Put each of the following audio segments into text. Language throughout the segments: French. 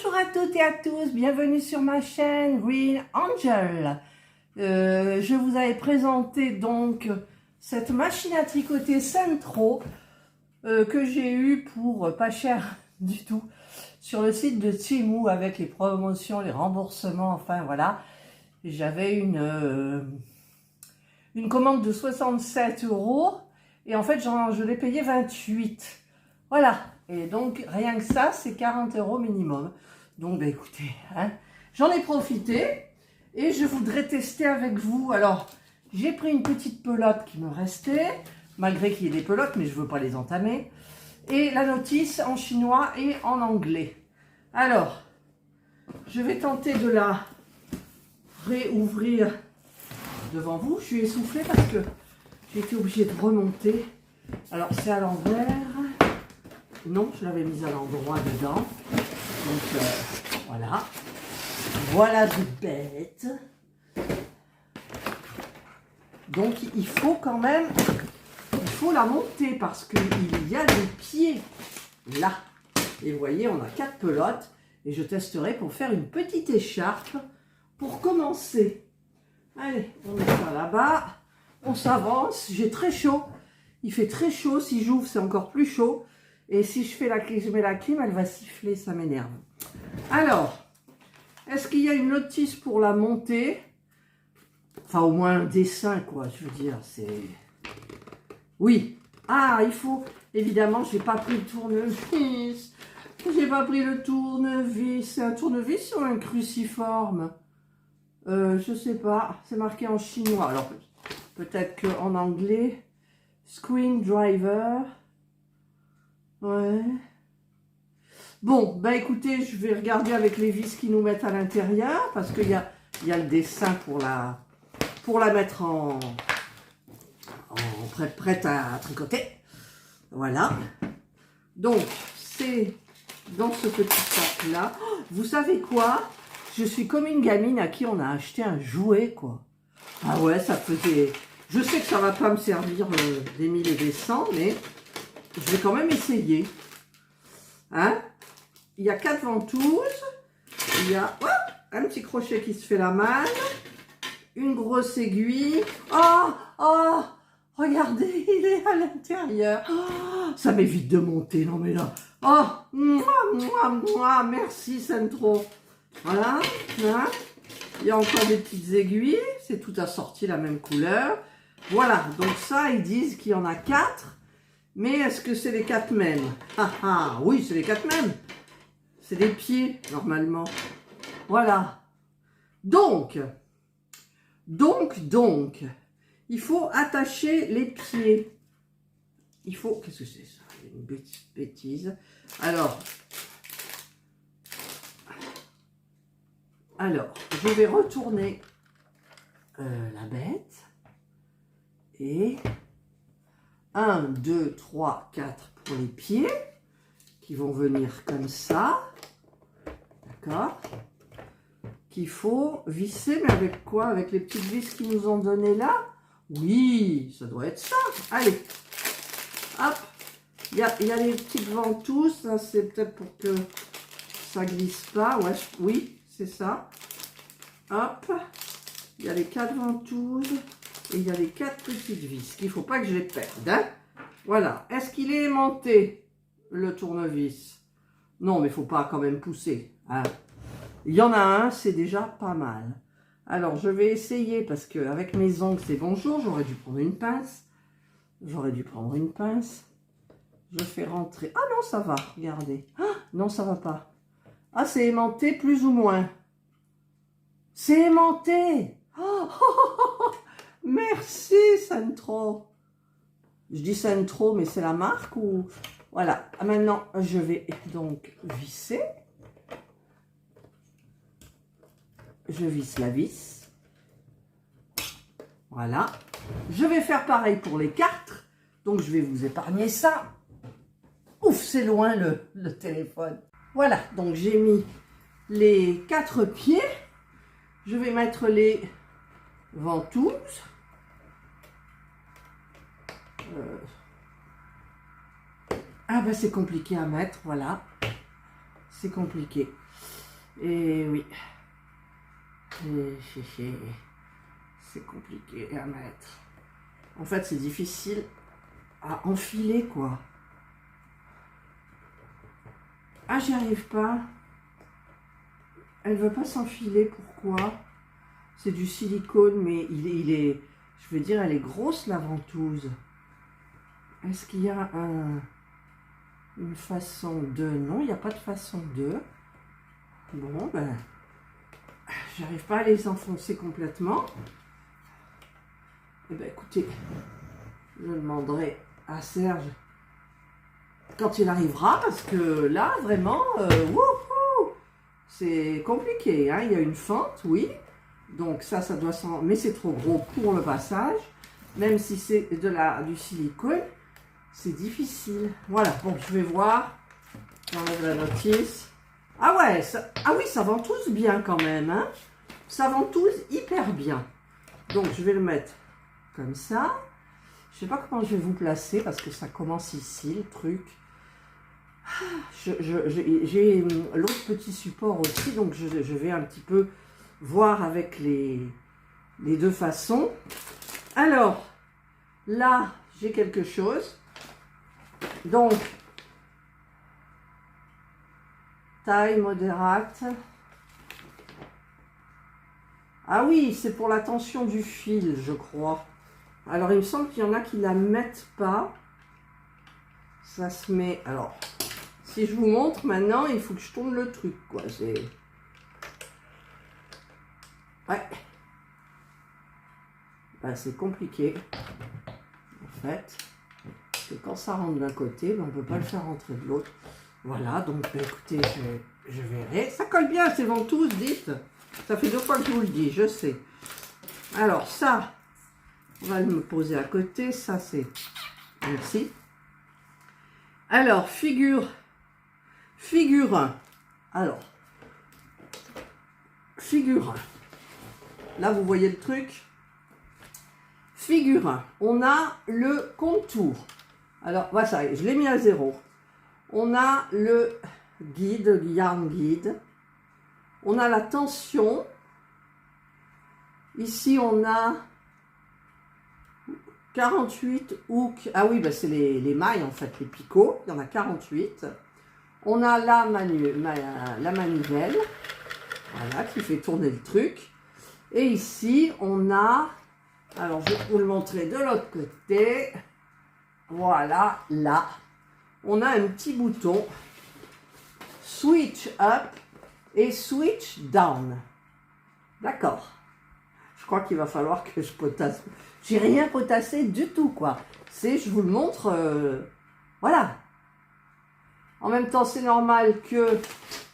Bonjour à toutes et à tous, bienvenue sur ma chaîne Green Angel. Je vous avais présenté donc cette machine à tricoter Centro que j'ai eue pour pas cher du tout sur le site de Temu avec les promotions, les remboursements, enfin voilà. J'avais une commande de 67 € et en fait je l'ai payé 28. Voilà, et donc rien que ça c'est 40 € minimum. Donc ben écoutez, hein, j'en ai profité et je voudrais tester avec vous. Alors j'ai pris une petite pelote qui me restait, malgré qu'il y ait des pelotes, mais je ne veux pas les entamer. Et la notice en chinois et en anglais. Alors, je vais tenter de la réouvrir devant vous. Je suis essoufflée parce que j'ai été obligée de remonter. Alors c'est à l'envers. Non, je l'avais mise à l'endroit dedans. Donc voilà. Voilà de bête. Donc il faut quand même, il faut la monter parce qu'il y a des pieds là. Et vous voyez, on a 4 pelotes. Et je testerai pour faire une petite écharpe pour commencer. Allez, on met ça là-bas. On s'avance. J'ai très chaud. Il fait très chaud. Si j'ouvre, c'est encore plus chaud. Et si je mets la clim, elle va siffler. Ça m'énerve. Alors, est-ce qu'il y a une notice pour la monter? Enfin, au moins un dessin, quoi. Je veux dire, c'est... Oui. Ah, il faut... Évidemment, je n'ai pas pris le tournevis. J'ai pas pris le tournevis. C'est un tournevis ou un cruciforme? Je sais pas. C'est marqué en chinois. Alors, peut-être qu'en anglais. Screwdriver. Ouais. Bon, bah écoutez, je vais regarder avec les vis qu'ils nous mettent à l'intérieur. Parce qu'il y a le dessin pour la mettre prête à tricoter. Voilà. Donc, c'est dans ce petit sac là. Oh, vous savez quoi? Je suis comme une gamine à qui on a acheté un jouet, quoi. Ah ouais, ça faisait... Je sais que ça va pas me servir des 1000 et des 100, mais je vais quand même essayer. Hein? Il y a 4 ventouses. Il y a un petit crochet qui se fait la malle. Une grosse aiguille. Oh, oh, regardez, il est à l'intérieur. Oh, ça m'évite de monter, non mais là. Oh, merci Centro. Voilà, hein. Il y a encore des petites aiguilles. C'est tout assorti la même couleur. Voilà, donc ça, ils disent qu'il y en a 4. Mais est-ce que c'est les 4 mêmes? Ah ah, oui, c'est les 4 mêmes. C'est des pieds, normalement. Voilà. Donc, il faut attacher les pieds. Il faut... Qu'est-ce que c'est ça? Une bêtise. Alors, je vais retourner la bête. Et 1, 2, 3, 4 pour les pieds qui vont venir comme ça. D'accord? Qu'il faut visser, mais avec quoi? Avec les petites vis qu'ils nous ont données là? Oui, ça doit être ça. Allez, hop. Il y a les petites ventouses. Ça, c'est peut-être pour que ça glisse pas. Ouais, oui, c'est ça. Hop. Il y a les 4 ventouses. Et il y a les 4 petites vis. Il ne faut pas que je les perde. Hein? Voilà. Est-ce qu'il est aimanté, le tournevis? Non, mais il ne faut pas quand même pousser. Hein? Il y en a un, c'est déjà pas mal. Alors, je vais essayer, parce qu'avec mes ongles, c'est bonjour. J'aurais dû prendre une pince. Je fais rentrer. Ah non, ça va, regardez. Ah, non, ça va pas. Ah, c'est aimanté plus ou moins. C'est aimanté. Oh, merci, Centro. Je dis Centro, mais c'est la marque ou... Voilà. Maintenant, je vais donc visser. Je visse la vis. Voilà. Je vais faire pareil pour les 4. Donc, je vais vous épargner ça. Ouf, c'est loin le téléphone. Voilà. Donc, j'ai mis les 4 pieds. Je vais mettre les ventouses. Ah ben, c'est compliqué à mettre. Voilà. C'est compliqué. Et oui. C'est compliqué à mettre. En fait, c'est difficile à enfiler, quoi. Ah, j'y arrive pas. Elle veut pas s'enfiler, pourquoi? C'est du silicone, mais il est... Je veux dire, elle est grosse, la ventouse. Est-ce qu'il y a une façon de... Non, il n'y a pas de façon de... Bon, ben... J'arrive pas à les enfoncer complètement. Eh ben, écoutez, je demanderai à Serge quand il arrivera, parce que là, vraiment, wouhou, c'est compliqué, hein. Il y a une fente, oui. Donc ça doit s'en... Mais c'est trop gros pour le passage. Même si c'est du silicone, c'est difficile. Voilà, bon, je vais voir. J'enlève la notice. Ah ouais, ah oui, ça ventouse bien quand même, hein. Ça ventouse hyper bien. Donc je vais le mettre comme ça. Je sais pas comment je vais vous placer parce que ça commence ici, le truc. J'ai l'autre petit support aussi, donc je vais un petit peu voir avec les deux façons. Alors, là, j'ai quelque chose. Donc, taille modérate. Ah oui, c'est pour la tension du fil, je crois. Alors, il me semble qu'il y en a qui ne la mettent pas. Ça se met... Alors, si je vous montre maintenant, il faut que je tourne le truc, quoi. Ouais. Ben, c'est compliqué, en fait. Parce que quand ça rentre d'un côté, ben, on ne peut pas le faire rentrer de l'autre. Voilà, donc, ben, écoutez, je verrai. Ça colle bien, ces ventouses, dites. Ça fait 2 fois que je vous le dis, je sais. Alors, ça, on va me poser à côté. Ça, c'est... Merci. Alors, figure 1. Alors, figure 1. Là, vous voyez le truc. Figure 1. On a le contour. Alors, voilà, ça y est, je l'ai mis à 0. On a le guide, yarn guide. On a la tension. Ici, on a 48 hooks. Ah oui, ben c'est les mailles, en fait, les picots. Il y en a 48. On a la manivelle, voilà, qui fait tourner le truc. Et ici, on a... Alors, je vais vous le montrer de l'autre côté. Voilà, là. On a un petit bouton. Switch up et switch down. D'accord. Je crois qu'il va falloir que je potasse. J'ai rien potassé du tout, quoi. C'est, je vous le montre, voilà. En même temps, c'est normal que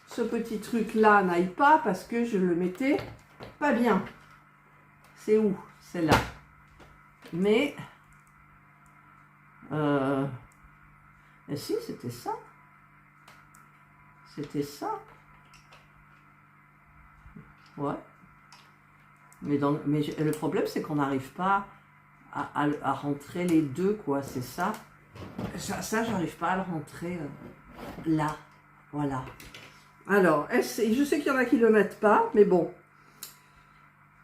ce petit truc-là n'aille pas parce que je le mettais pas bien. C'est où? C'est là. Mais... Et si, c'était ça. C'était ça. Ouais. Mais le problème, c'est qu'on n'arrive pas à rentrer les deux, quoi. C'est ça. Ça j'arrive pas à le rentrer là. Voilà. Alors, je sais qu'il y en a qui le mettent pas, mais bon.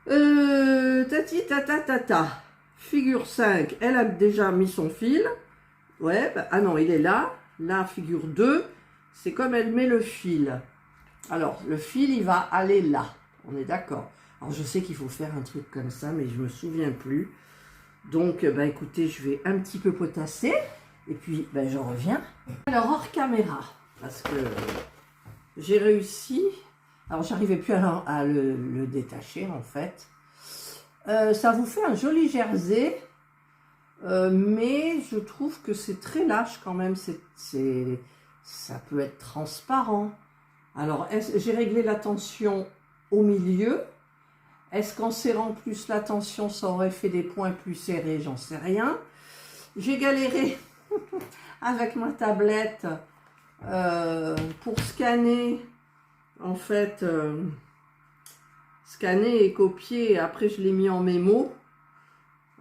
Tati, tata. Figure 5, elle a déjà mis son fil. Ouais, bah, ah non, il est là. Là, figure 2, c'est comme elle met le fil. Alors, le fil, il va aller là. On est d'accord. Alors, je sais qu'il faut faire un truc comme ça, mais je me souviens plus. Donc, bah, écoutez, je vais un petit peu potasser. Et puis, bah, je reviens. Alors, hors caméra, parce que j'ai réussi. Alors, j'arrivais plus à le détacher, en fait. Ça vous fait un joli jersey. Mais je trouve que c'est très lâche quand même. Ça peut être transparent. Alors, j'ai réglé la tension au milieu. Est-ce qu'en serrant plus la tension, ça aurait fait des points plus serrés? J'en sais rien. J'ai galéré avec ma tablette pour scanner, en fait, scanner et copier. Après, je l'ai mis en mémo.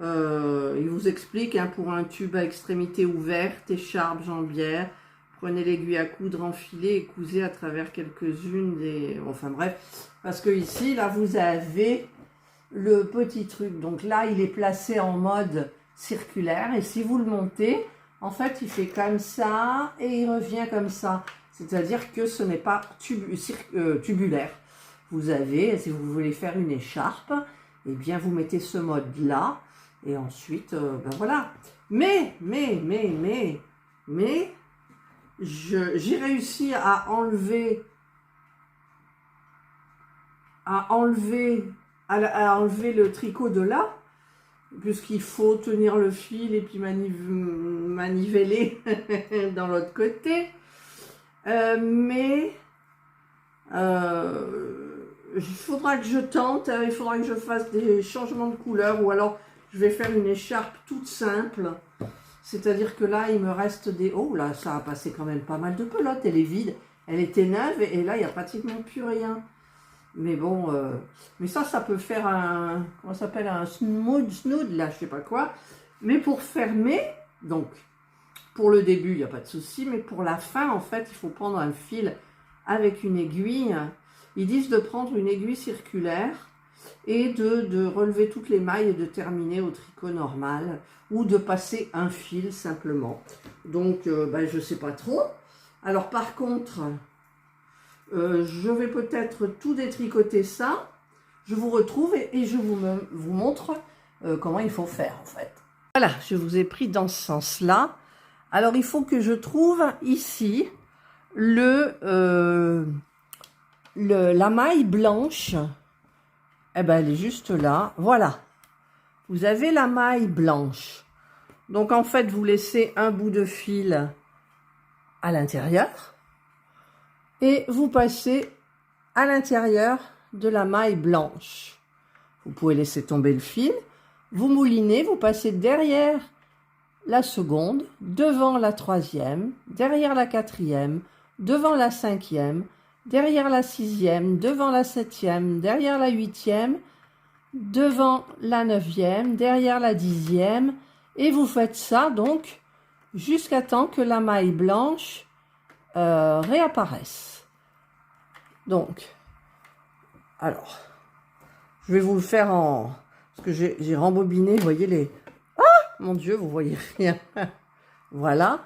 Il vous explique, hein, pour un tube à extrémité ouverte, écharpe, jambière, Prenez l'aiguille à coudre, enfilez et cousez à travers quelques-unes des... Enfin bref, parce que ici, là, vous avez le petit truc. Donc là, il est placé en mode circulaire. Et si vous le montez, en fait, il fait comme ça et il revient comme ça. C'est-à-dire que ce n'est pas tubulaire. Vous avez, si vous voulez faire une écharpe, eh bien, vous mettez ce mode-là. Et ensuite, ben voilà. Mais, j'ai réussi à enlever le tricot de là, puisqu'il faut tenir le fil et puis maniveler dans l'autre côté. Il faudra que je tente, il faudra que je fasse des changements de couleur, ou alors je vais faire une écharpe toute simple. C'est-à-dire que là, il me reste des... Oh là, ça a passé quand même pas mal de pelote. Elle est vide. Elle était neuve et là, il n'y a pratiquement plus rien. Mais bon, mais ça peut faire un... Comment ça s'appelle? Un snood, là, je sais pas quoi. Mais pour fermer, donc, pour le début, il n'y a pas de souci. Mais pour la fin, en fait, il faut prendre un fil avec une aiguille. Ils disent de prendre une aiguille circulaire et de relever toutes les mailles et de terminer au tricot normal, ou de passer un fil simplement. Donc, je ne sais pas trop. Alors, par contre, je vais peut-être tout détricoter ça. Je vous retrouve et je vous montre comment il faut faire, en fait. Voilà, je vous ai pris dans ce sens-là. Alors, il faut que je trouve ici la maille blanche. Eh ben, elle est juste là. Voilà. Vous avez la maille blanche. Donc, en fait, vous laissez un bout de fil à l'intérieur et vous passez à l'intérieur de la maille blanche. Vous pouvez laisser tomber le fil. Vous moulinez, vous passez derrière la seconde, devant la troisième, derrière la quatrième, devant la cinquième, derrière la sixième, devant la septième, derrière la huitième, devant la neuvième, derrière la dixième, et vous faites ça donc jusqu'à temps que la maille blanche réapparaisse. Donc, alors, je vais vous le faire en... Parce que j'ai rembobiné, vous voyez les... Ah, mon Dieu, vous voyez rien. Voilà.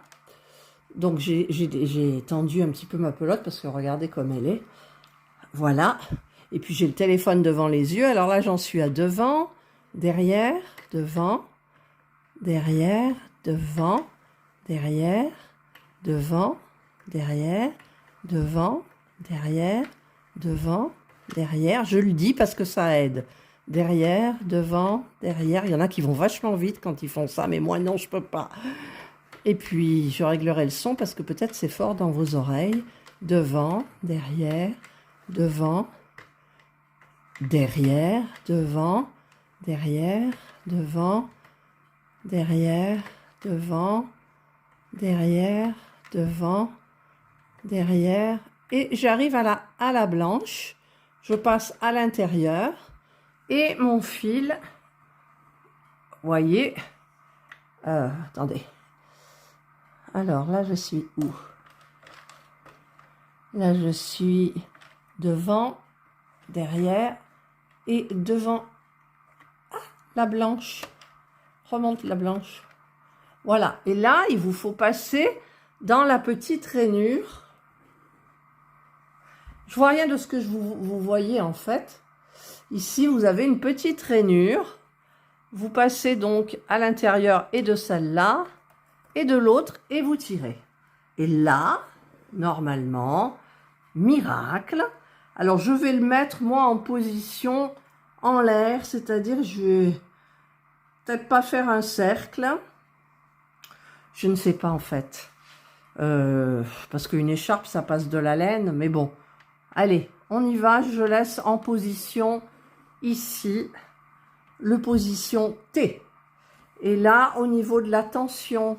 Donc, j'ai tendu un petit peu ma pelote parce que regardez comme elle est. Voilà. Et puis, j'ai le téléphone devant les yeux. Alors là, j'en suis à devant, derrière, devant, derrière, devant, derrière, devant, derrière, devant, derrière, devant, derrière. Je le dis parce que ça aide. Derrière, devant, derrière. Il y en a qui vont vachement vite quand ils font ça, mais moi, non, je peux pas. Et puis, je réglerai le son parce que peut-être c'est fort dans vos oreilles. Devant, derrière, devant, derrière, devant, derrière, devant, derrière, devant, derrière, devant, derrière. Et j'arrive à la blanche. Je passe à l'intérieur. Et mon fil, voyez, attendez. Alors là, je suis où? Là, je suis devant, derrière et devant la blanche. Remonte la blanche. Voilà. Et là, il vous faut passer dans la petite rainure. Je vois rien de ce que vous voyez en fait. Ici, vous avez une petite rainure. Vous passez donc à l'intérieur et de celle-là et de l'autre et vous tirez. Et là, normalement, miracle. Alors, je vais le mettre, moi, en position en l'air, c'est-à-dire, je vais peut-être pas faire un cercle. Je ne sais pas, en fait. Parce qu'une écharpe, ça passe de la laine, mais bon. Allez, on y va. Je laisse en position ici, le position T. Et là, au niveau de la tension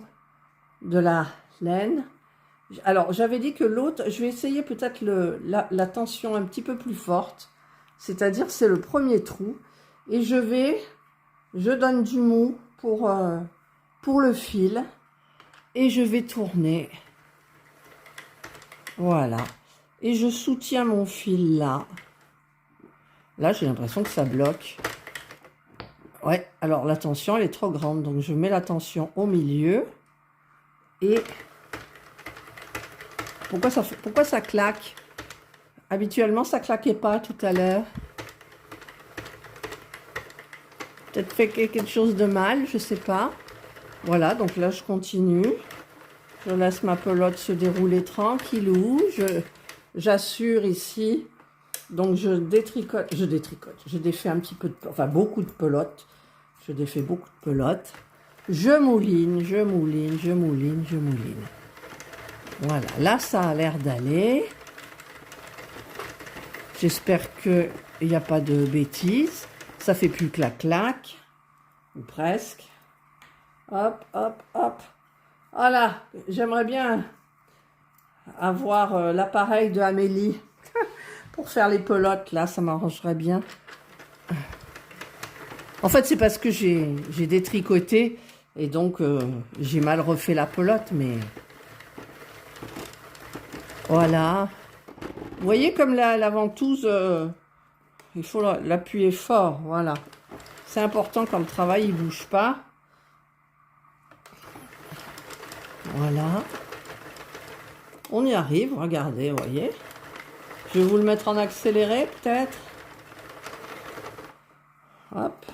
de la laine, alors j'avais dit que l'autre, je vais essayer peut-être la tension un petit peu plus forte, c'est-à-dire c'est le premier trou, et je donne du mou pour le fil, et je vais tourner Voilà. Et je soutiens mon fil là. Là, j'ai l'impression que ça bloque. Ouais, alors la tension, elle est trop grande. Donc, je mets la tension au milieu. Et pourquoi ça claque? Habituellement, ça claquait pas tout à l'heure. Peut-être fait quelque chose de mal, je sais pas. Voilà, donc là, je continue. Je laisse ma pelote se dérouler tranquillou. J'assure ici. Donc, je détricote. Je défais un petit peu de... Enfin, beaucoup de pelotes. Je défais beaucoup de pelotes. Je mouline, je mouline, je mouline, je mouline. Voilà, là, ça a l'air d'aller. J'espère qu'il n'y a pas de bêtises. Ça fait plus clac-clac. Ou presque. Hop, hop, hop. Voilà, j'aimerais bien avoir l'appareil de Amélie pour faire les pelotes. Là, ça m'arrangerait bien. En fait, c'est parce que j'ai détricoté et donc j'ai mal refait la pelote, mais voilà. Vous voyez comme la ventouse, il faut l'appuyer fort, voilà. C'est important quand le travail ne bouge pas. Voilà. On y arrive, regardez, vous voyez. Je vais vous le mettre en accéléré, peut-être. Hop.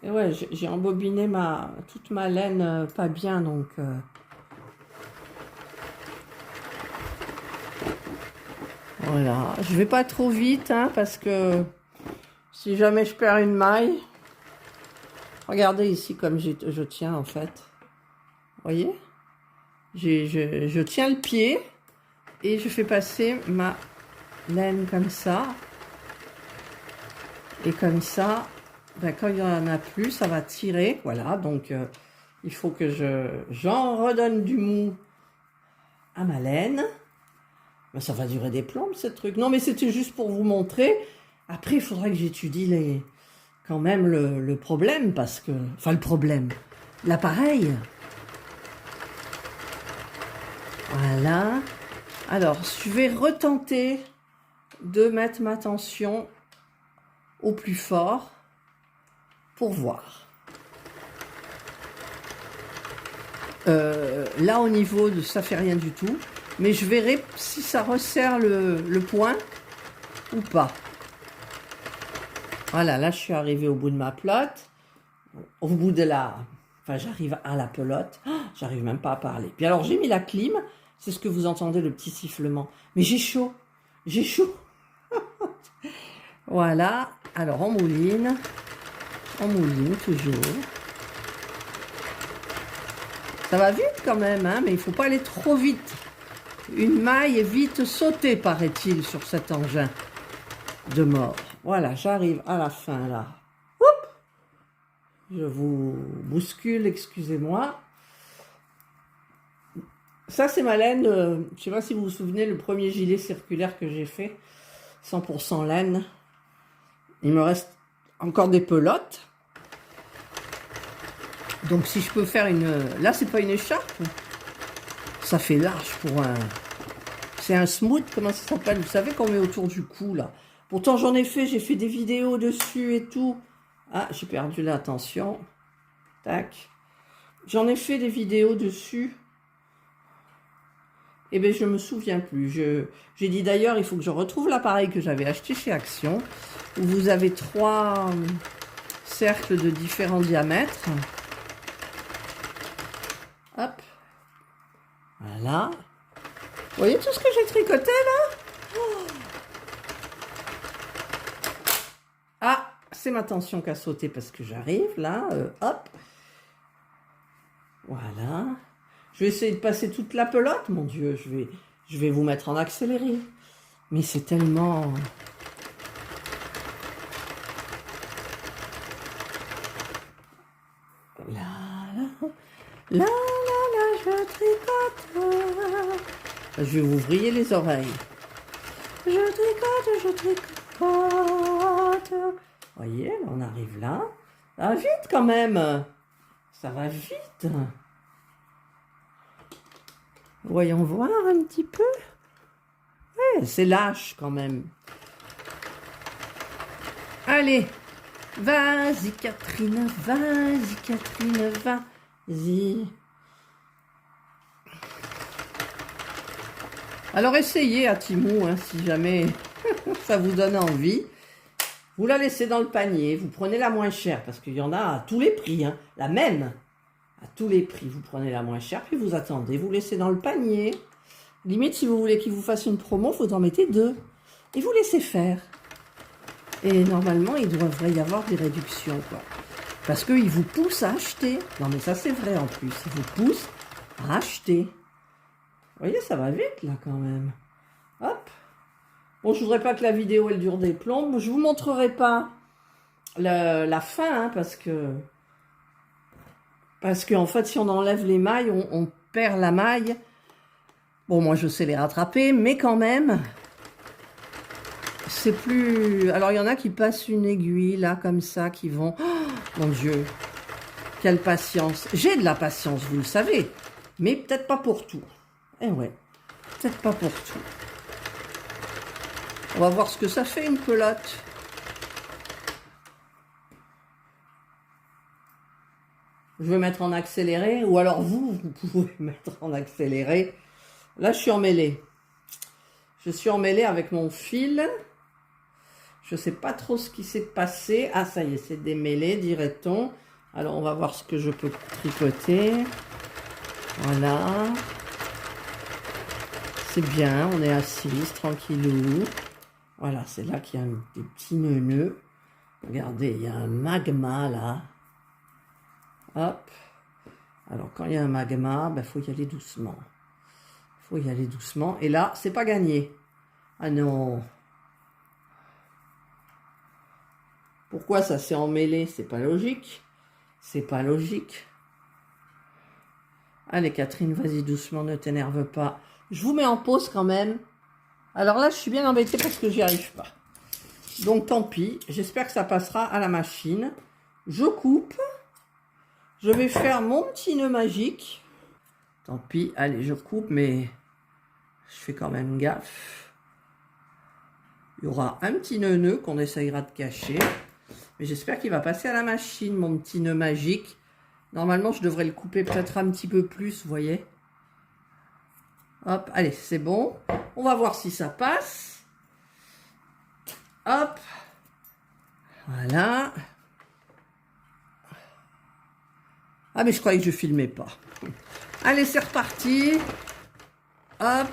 Et ouais, j'ai embobiné toute ma laine pas bien, donc... Voilà, je vais pas trop vite, hein, parce que si jamais je perds une maille, regardez ici comme je tiens en fait. Vous voyez, je tiens le pied et je fais passer ma laine comme ça. Et comme ça, ben, quand il n'y en a plus, ça va tirer. Voilà, donc il faut que j'en redonne du mou à ma laine. Ben, ça va durer des plombes, ce truc. Non, mais c'était juste pour vous montrer. Après, il faudrait que j'étudie quand même le problème, parce que... Enfin, le problème. L'appareil. Voilà. Alors, je vais retenter de mettre ma tension au plus fort pour voir. Là, au niveau de... Ça fait rien du tout. Mais je verrai si ça resserre le point ou pas. Voilà, là, je suis arrivée au bout de ma pelote. Au bout de la... Enfin, j'arrive à la pelote. Oh, j'arrive même pas à parler. Puis alors, j'ai mis la clim. C'est ce que vous entendez, le petit sifflement. Mais j'ai chaud. J'ai chaud. Voilà. Alors, on mouline. On mouline, toujours. Ça va vite quand même, hein, mais il ne faut pas aller trop vite. Une maille est vite sautée, paraît-il, sur cet engin de mort. Voilà, j'arrive à la fin, là. Oups, je vous bouscule, excusez-moi. Ça, c'est ma laine. Je ne sais pas si vous vous souvenez, le premier gilet circulaire que j'ai fait. 100% laine. Il me reste encore des pelotes. Donc, si je peux faire une... Là, c'est pas une écharpe. Ça fait large pour un... C'est un smooth, comment ça s'appelle? Vous savez qu'on met autour du cou, là. Pourtant, j'en ai fait, j'ai fait des vidéos dessus et tout. Ah, j'ai perdu l'attention. Tac. J'en ai fait des vidéos dessus. Eh bien, je ne me souviens plus. J'ai dit d'ailleurs, il faut que je retrouve l'appareil que j'avais acheté chez Action, où vous avez 3 cercles de différents diamètres. Hop. Voilà. Vous voyez tout ce que j'ai tricoté, là? Oh. Ah, c'est ma tension qui a sauté parce que j'arrive, là. Hop. Voilà. Je vais essayer de passer toute la pelote. Mon Dieu, je vais vous mettre en accéléré. Mais c'est tellement... Là, je tricote. Je vais vous vriller les oreilles. Je tricote. Vous voyez, on arrive là. Ça va vite quand même. Ça va vite. Voyons voir un petit peu. Ouais, c'est lâche quand même. Allez, vas-y Catherine, vas-y Catherine, vas-y. Alors essayez à Temu, hein, si jamais ça vous donne envie. Vous la laissez dans le panier, vous prenez la moins chère, parce qu'il y en a à tous les prix, hein, la même, à tous les prix. Vous prenez la moins chère, puis vous attendez, vous laissez dans le panier. Limite, si vous voulez qu'il vous fasse une promo, vous en mettez 2. Et vous laissez faire. Et normalement, il devrait y avoir des réductions, quoi. Parce qu'ils vous poussent à acheter. Non, mais ça, c'est vrai en plus. Ils vous poussent à acheter. Vous voyez, ça va vite, là, quand même. Hop. Bon, je voudrais pas que la vidéo, elle dure des plombs. Je vous montrerai pas la fin, hein, parce que en fait, si on enlève les mailles, on perd la maille. Bon, moi, je sais les rattraper, mais quand même, c'est plus... Alors, il y en a qui passent une aiguille, là, comme ça, qui vont... Oh, mon Dieu, quelle patience. J'ai de la patience, vous le savez, mais peut-être pas pour tout. Eh ouais, peut-être pas pour tout. On va voir ce que ça fait, une pelote. Je vais mettre en accéléré, ou alors vous pouvez mettre en accéléré. Là, je suis emmêlée. Je suis emmêlée avec mon fil. Je ne sais pas trop ce qui s'est passé. Ah, ça y est, c'est démêlé, dirait-on. Alors, on va voir ce que je peux tricoter. Voilà. C'est bien, on est assise, tranquillou. Voilà, c'est là qu'il y a des petits nœuds. Regardez, il y a un magma, là. Hop. Alors, quand il y a un magma, il faut y aller doucement. Il faut y aller doucement. Et là, c'est pas gagné. Ah non. Pourquoi ça s'est emmêlé? C'est pas logique. C'est pas logique. Allez, Catherine, vas-y doucement, ne t'énerve pas. Je vous mets en pause quand même. Alors là, je suis bien embêtée parce que j'y arrive pas. Donc, tant pis. J'espère que ça passera à la machine. Je coupe. Je vais faire mon petit nœud magique. Tant pis. Allez, je coupe, mais je fais quand même gaffe. Il y aura un petit nœud qu'on essayera de cacher. Mais j'espère qu'il va passer à la machine, mon petit nœud magique. Normalement, je devrais le couper peut-être un petit peu plus, vous voyez. Hop, allez, c'est bon. On va voir si ça passe. Hop. Voilà. Ah, mais je croyais que je filmais pas. Allez, c'est reparti. Hop.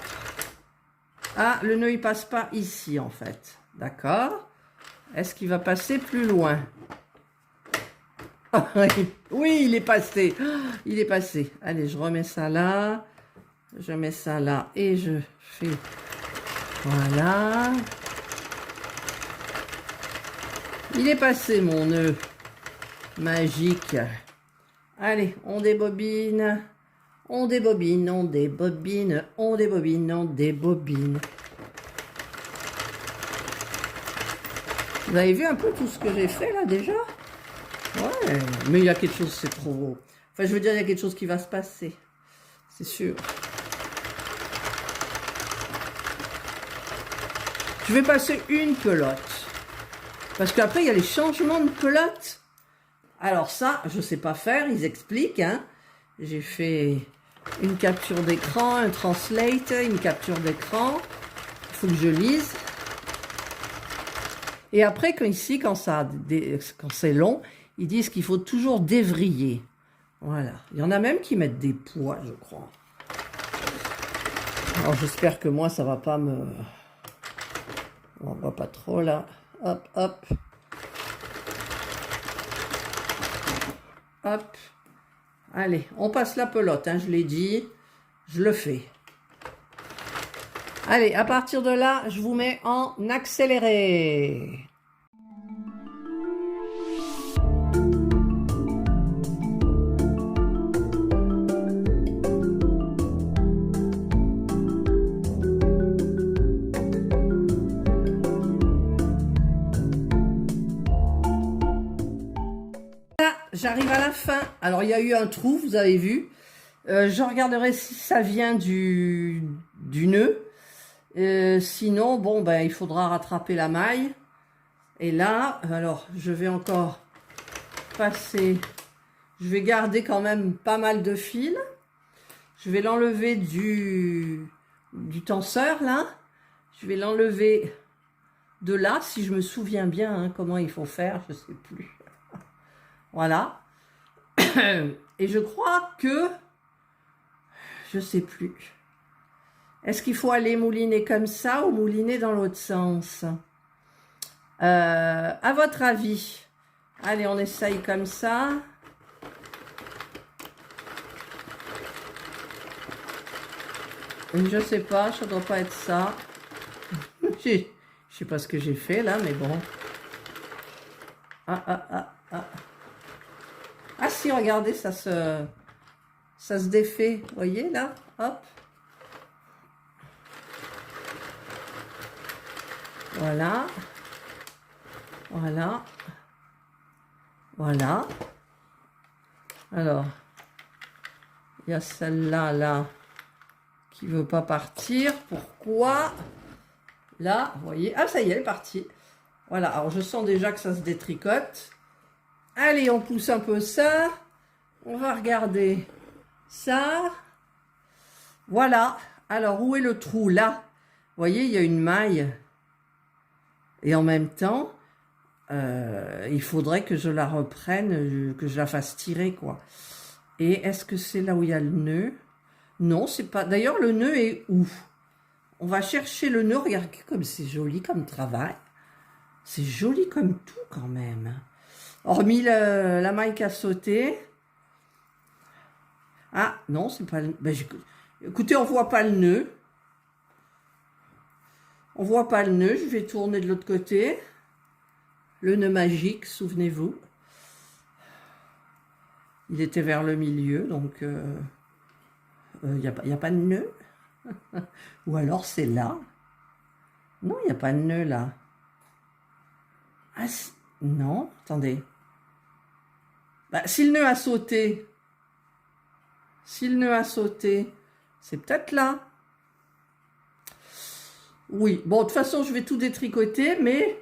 Ah, le nœud, il passe pas ici, en fait. D'accord. Est-ce qu'il va passer plus loin? Oui, il est passé. Il est passé. Allez, je remets ça là. Je mets ça là et je fais... Voilà. Il est passé, mon nœud magique. Allez, on débobine. On débobine, on débobine, on débobine, on débobine. Vous avez vu un peu tout ce que j'ai fait là déjà? Ouais, mais il y a quelque chose, c'est trop... Enfin, je veux dire, il y a quelque chose qui va se passer. C'est sûr. Je vais passer une pelote. Parce qu'après, il y a les changements de pelote. Alors ça, je ne sais pas faire, ils expliquent. Hein. J'ai fait une capture d'écran, un translate, une capture d'écran. Il faut que je lise. Et après, quand c'est long, ils disent qu'il faut toujours dévriller. Voilà. Il y en a même qui mettent des poids, je crois. Alors, j'espère que moi, ça va pas me... On voit pas trop, là. Hop, hop. Hop. Allez, on passe la pelote, hein, je l'ai dit. Je le fais. Allez, à partir de là, je vous mets en accéléré. J'arrive à la fin. Alors, il y a eu un trou, vous avez vu. Je regarderai si ça vient du nœud. Sinon, bon, ben, il faudra rattraper la maille. Et là, alors, je vais encore passer... Je vais garder quand même pas mal de fil. Je vais l'enlever du tenseur, là. Je vais l'enlever de là, si je me souviens bien hein, comment il faut faire, je ne sais plus. Voilà. Et je crois que... Je ne sais plus. Est-ce qu'il faut aller mouliner comme ça ou mouliner dans l'autre sens? À votre avis? Allez, on essaye comme ça. Je sais pas, ça doit pas être ça. Je sais pas ce que j'ai fait là, mais bon. Ah. Ah si, regardez, ça se défait. Vous voyez là? Hop. Voilà. Voilà. Voilà. Alors, il y a celle-là, là, qui veut pas partir. Pourquoi? Là, vous voyez. Ah, ça y est, elle est partie. Voilà, alors je sens déjà que ça se détricote. Allez, on pousse un peu ça. On va regarder ça. Voilà. Alors, où est le trou? Là. Vous voyez, il y a une maille. Et en même temps, il faudrait que je la reprenne, que je la fasse tirer, quoi. Et est-ce que c'est là où il y a le nœud? Non, c'est pas... D'ailleurs, le nœud est où? On va chercher le nœud. Regardez comme c'est joli comme travail. C'est joli comme tout, quand même. Hormis la maille qui a sauté. Ah, non, c'est pas... Ben, écoutez, on voit pas le nœud. On voit pas le nœud. Je vais tourner de l'autre côté. Le nœud magique, souvenez-vous. Il était vers le milieu, donc il n'y a pas de nœud. Ou alors c'est là. Non, il n'y a pas de nœud là. Ah, non, attendez. Bah, si le nœud a sauté, c'est peut-être là. Oui, bon, de toute façon, je vais tout détricoter, mais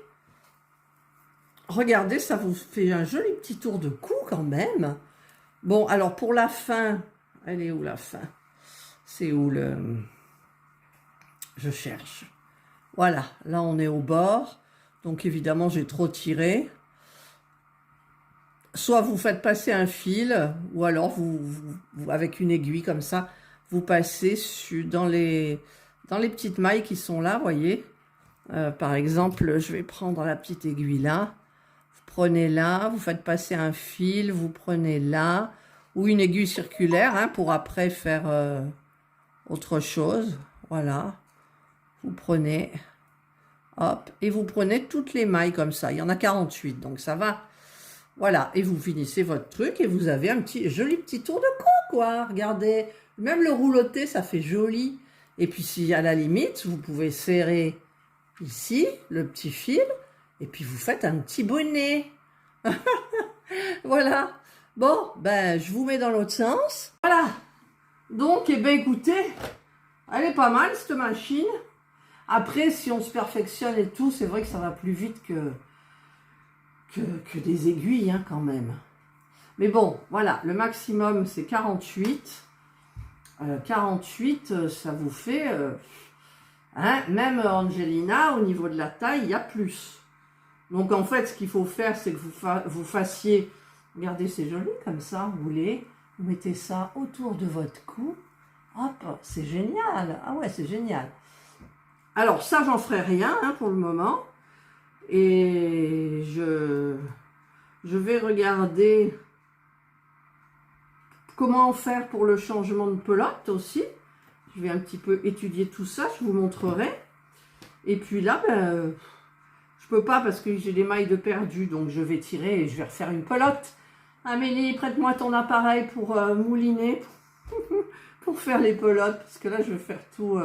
regardez, ça vous fait un joli petit tour de cou quand même. Bon, alors pour la fin, elle est où la fin? C'est où le... Je cherche. Voilà, là on est au bord. Donc évidemment, j'ai trop tiré. Soit vous faites passer un fil, ou alors vous avec une aiguille comme ça, vous passez dans les petites mailles qui sont là, voyez. Par exemple, je vais prendre la petite aiguille là. Vous prenez là, vous faites passer un fil, vous prenez là, ou une aiguille circulaire hein, pour après faire autre chose. Voilà. Vous prenez, hop, et vous prenez toutes les mailles comme ça. Il y en a 48, donc ça va. Voilà, et vous finissez votre truc et vous avez un joli petit tour de cou, quoi. Regardez, même le rouloté, ça fait joli. Et puis si à la limite, vous pouvez serrer ici le petit fil et puis vous faites un petit bonnet. Voilà. Bon, ben je vous mets dans l'autre sens. Voilà. Donc, eh ben écoutez, elle est pas mal cette machine. Après, si on se perfectionne et tout, c'est vrai que ça va plus vite que des aiguilles hein, quand même. Mais bon, voilà, le maximum c'est 48. 48, ça vous fait... hein, même Angelina, au niveau de la taille, il y a plus. Donc en fait, ce qu'il faut faire, c'est que vous fassiez... Regardez, c'est joli comme ça, vous voulez. Vous mettez ça autour de votre cou. Hop, c'est génial. Ah ouais, c'est génial. Alors ça, j'en ferai rien hein, pour le moment. Et je vais regarder comment faire pour le changement de pelote aussi. Je vais un petit peu étudier tout ça, je vous montrerai. Et puis là, ben, je peux pas parce que j'ai des mailles de perdu, donc je vais tirer et je vais refaire une pelote. Amélie, prête-moi ton appareil pour mouliner, pour faire les pelotes, parce que là, je vais faire tout...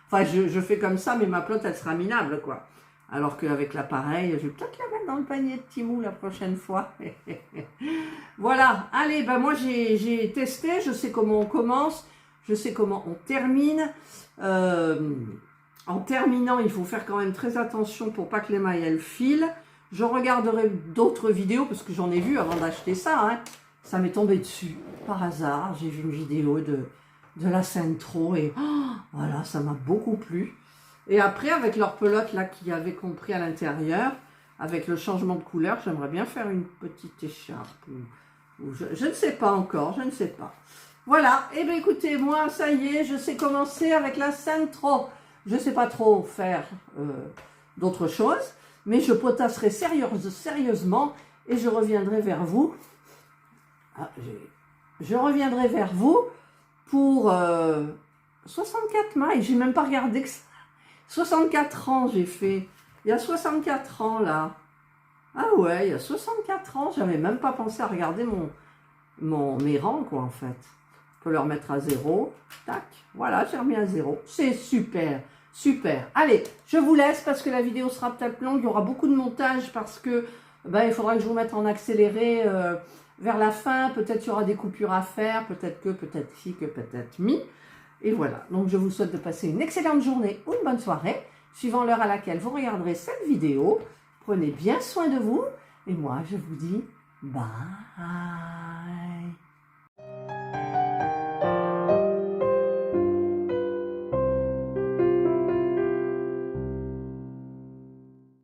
Enfin, je fais comme ça, mais ma pelote, elle sera minable, quoi. Alors qu'avec l'appareil, je vais peut-être la mettre dans le panier de Temu la prochaine fois. Voilà, allez, ben moi j'ai testé, je sais comment on commence, je sais comment on termine. En terminant, il faut faire quand même très attention pour pas que les mailles elles filent. Je regarderai d'autres vidéos parce que j'en ai vu avant d'acheter ça. Hein. Ça m'est tombé dessus par hasard. J'ai vu une vidéo de la Centro et voilà, ça m'a beaucoup plu. Et après, avec leur pelote là qui avait compris à l'intérieur, avec le changement de couleur, j'aimerais bien faire une petite écharpe. Ou je ne sais pas encore, je ne sais pas. Voilà, et bien écoutez, moi ça y est, je sais commencer avec la Centro. Je ne sais pas trop faire d'autres choses, mais je potasserai sérieusement et je reviendrai vers vous. Je reviendrai vers vous pour 64 mailles. J'ai même pas regardé que ça. 64 ans j'ai fait. Il y a 64 ans là. Ah ouais, il y a 64 ans. J'avais même pas pensé à regarder mes rangs quoi en fait. Je peux le remettre à 0. Tac. Voilà, j'ai remis à 0. C'est super. Super. Allez, je vous laisse parce que la vidéo sera peut-être longue. Il y aura beaucoup de montage parce que il faudra que je vous mette en accéléré vers la fin. Peut-être qu'il y aura des coupures à faire. Peut-être que, peut-être si, que peut-être mi. Et voilà. Donc, je vous souhaite de passer une excellente journée ou une bonne soirée, suivant l'heure à laquelle vous regarderez cette vidéo. Prenez bien soin de vous. Et moi, je vous dis bye.